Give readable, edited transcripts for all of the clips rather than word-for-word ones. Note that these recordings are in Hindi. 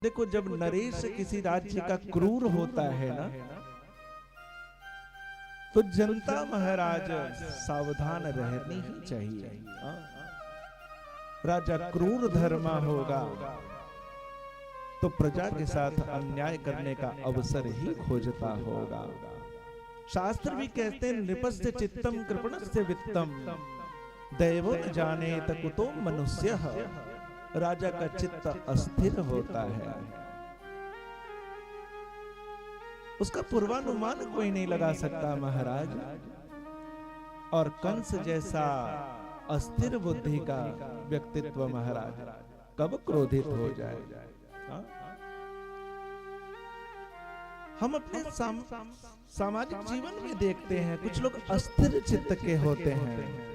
देखो, जब नरेश किसी राज्य का क्रूर होता है ना, तो जनता महाराज सावधान रहनी ही चाहिए। राजा क्रूर धर्मा होगा तो प्रजा के साथ अन्याय करने का अवसर ही खोजता होगा। शास्त्र भी कहते हैं, नृपस्य चित्तम कृपणस्य वित्तम दैवो न जाने कुतो मनुष्य। राजा का चित्त अस्थिर होता है, उसका पूर्वानुमान कोई नहीं लगा सकता महाराज। और कंस जैसा अस्थिर बुद्धि का व्यक्तित्व महाराज कब क्रोधित हो जाए। हम अपने सामाजिक जीवन में देखते हैं, कुछ लोग अस्थिर चित्त के होते हैं।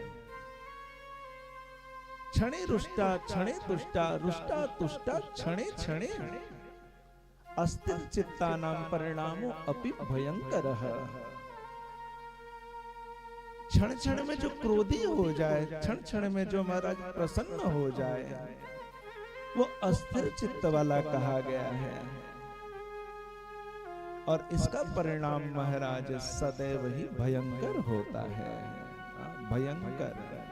क्षणे रुष्टा क्षणे तुष्टा रुष्टा तुष्टा क्षणे क्षणे अस्थिर चित्तानां परिणामो अपि भयंकर। क्षण क्षण में जो क्रोधी हो जाए, क्षण क्षण में जो महाराज प्रसन्न हो जाए, वो अस्थिर चित्त वाला कहा गया है। और इसका परिणाम महाराज सदैव ही भयंकर होता है, भयंकर।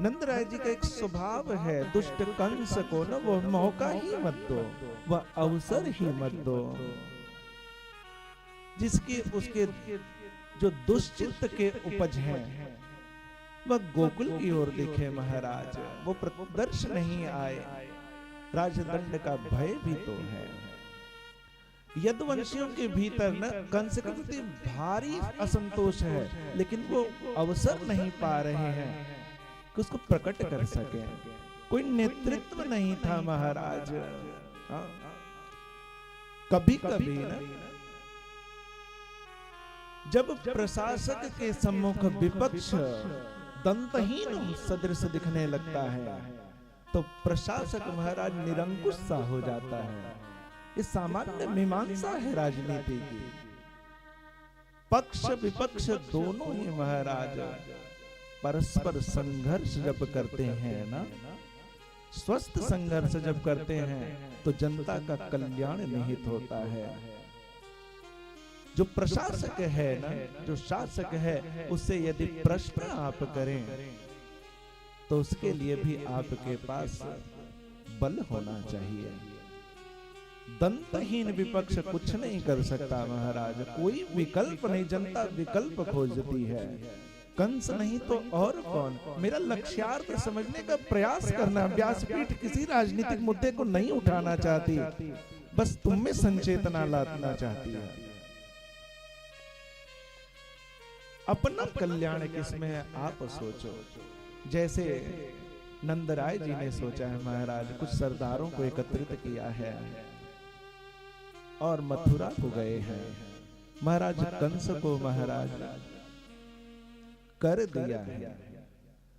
नंदराय जी का एक स्वभाव है, दुष्ट कंस को न वो मौका ही मत दो, वह अवसर ही मत दो। जिसके उसके जो दुष्चित्त के उपज हैं वह गोकुल की ओर दिखे महाराज, वो प्रदर्श नहीं आए। राजदंड का भय भी तो है। यदुवंशियों के भीतर न कंस के प्रति भारी असंतोष है, लेकिन वो अवसर नहीं पा रहे हैं कि उसको प्रकट कर सके। कोई नेतृत्व नहीं था महाराज। कभी कभी ना जब प्रशासक के सम्मुख विपक्ष दंतहीन सदृश दिखने लगता है, तो प्रशासक महाराज निरंकुश सा हो जाता है। ये सामान्य मीमांसा है राजनीति की। पक्ष विपक्ष दोनों ही महाराज परस्पर संघर्ष जब करते हैं ना, स्वस्थ संघर्ष जब करते हैं, तो जनता का कल्याण निहित होता है। जो प्रशासक है ना, जो शासक है, उससे यदि प्रश्न आप करें तो उसके लिए भी आपके पास बल होना चाहिए। दंतहीन विपक्ष कुछ नहीं कर सकता महाराज, कोई विकल्प नहीं। जनता विकल्प खोजती है, कंस नहीं तो और कौन। मेरा लक्ष्यार्थ समझने का प्रयास करना। व्यासपीठ किसी राजनीतिक मुद्दे को नहीं उठाना चाहती, बस तुम में संचेतना लाना चाहती है। अपना कल्याण किसमें है आप सोचो। जैसे नंदराय जी ने सोचा है महाराज, कुछ सरदारों को एकत्रित किया है और मथुरा को गए हैं। महाराज कंस को महाराज कर दिया है।